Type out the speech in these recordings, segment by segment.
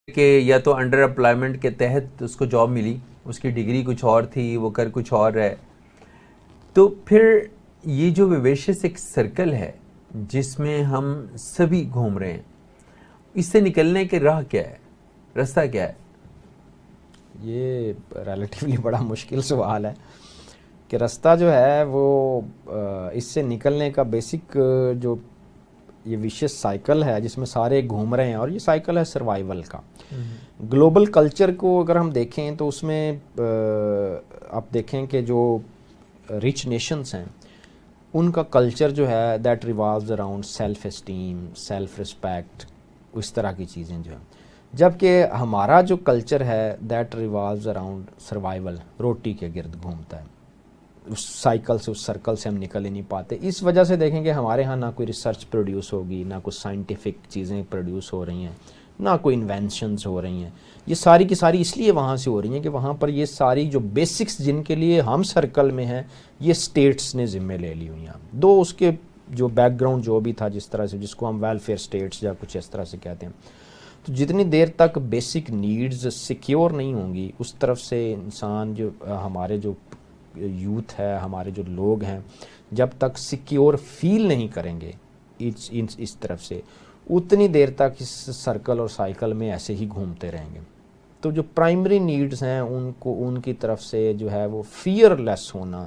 کہ یا تو انڈر امپلائمنٹ کے تحت اس کو جاب ملی، اس کی ڈگری کچھ اور تھی، وہ کر کچھ اور ہے. تو پھر یہ جو ویویشس ایک سرکل ہے جس میں ہم سبھی گھوم رہے ہیں، اس سے نکلنے کے راہ کیا ہے، رستہ کیا ہے؟ یہ ریلیٹیولی بڑا مشکل سوال ہے کہ رستہ جو ہے وہ اس سے نکلنے کا بیسک جو یہ ویشیس سائیکل ہے جس میں سارے گھوم رہے ہیں، اور یہ سائیکل ہے سروائیول کا. گلوبل کلچر کو اگر ہم دیکھیں تو اس میں آپ دیکھیں کہ جو رچ نیشنز ہیں ان کا کلچر جو ہے that revolves around self esteem, self respect, اس طرح کی چیزیں جو ہیں. جبکہ ہمارا جو کلچر ہے دیٹ ریوالوز اراؤنڈ سروائیول، روٹی کے گرد گھومتا ہے. اس سائیکل سے، اس سرکل سے ہم نکل ہی نہیں پاتے. اس وجہ سے دیکھیں کہ ہمارے ہاں نہ کوئی ریسرچ پروڈیوس ہوگی، نہ کوئی سائنٹیفک چیزیں پروڈیوس ہو رہی ہیں، نہ کوئی انوینشنز ہو رہی ہیں. یہ ساری کی ساری اس لیے وہاں سے ہو رہی ہیں کہ وہاں پر یہ ساری جو بیسکس جن کے لیے ہم سرکل میں ہیں یہ اسٹیٹس نے ذمہ لے لی ہوئی ہیں. دو اس کے جو بیک گراؤنڈ جو بھی تھا، جس طرح سے جس کو ہم ویلفیئر اسٹیٹس یا کچھ اس طرح سے کہتے ہیں، تو جتنی دیر تک بیسک نیڈز سیکیور نہیں ہوں گی اس طرف سے انسان جو ہمارے جو یوتھ ہے، ہمارے جو لوگ ہیں، جب تک سیکیور فیل نہیں کریں گے اس طرف سے، اتنی دیر تک اس سرکل اور سائیکل میں ایسے ہی گھومتے رہیں گے. تو جو پرائمری نیڈز ہیں ان کی طرف سے جو ہے وہ فیئر لیس ہونا،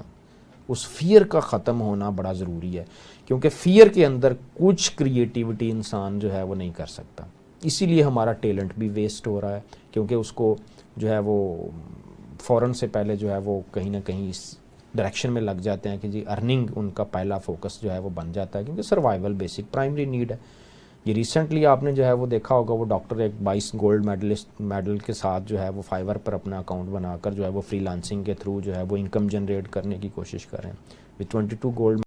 اس فیئر کا ختم ہونا بڑا ضروری ہے، کیونکہ فیئر کے اندر کچھ کریٹیوٹی انسان جو ہے وہ نہیں کر سکتا. اسی لیے ہمارا ٹیلنٹ بھی ویسٹ ہو رہا ہے، کیونکہ اس کو جو ہے وہ فوراً سے پہلے جو ہے وہ کہیں نہ کہیں اس ڈائریکشن میں لگ جاتے ہیں کہ جی ارننگ ان کا پہلا فوکس جو ہے وہ بن جاتا ہے، کیونکہ سروائیول بیسک پرائمری نیڈ ہے. یہ ریسنٹلی آپ نے جو ہے وہ دیکھا ہوگا، وہ ڈاکٹر ایک 22 گولڈ میڈل کے ساتھ جو ہے وہ فائیور پر اپنا اکاؤنٹ بنا کر جو ہے وہ فری لانسنگ کے تھرو جو ہے وہ انکم جنریٹ کرنے کی کوشش کر رہے ہیں. With 22 gold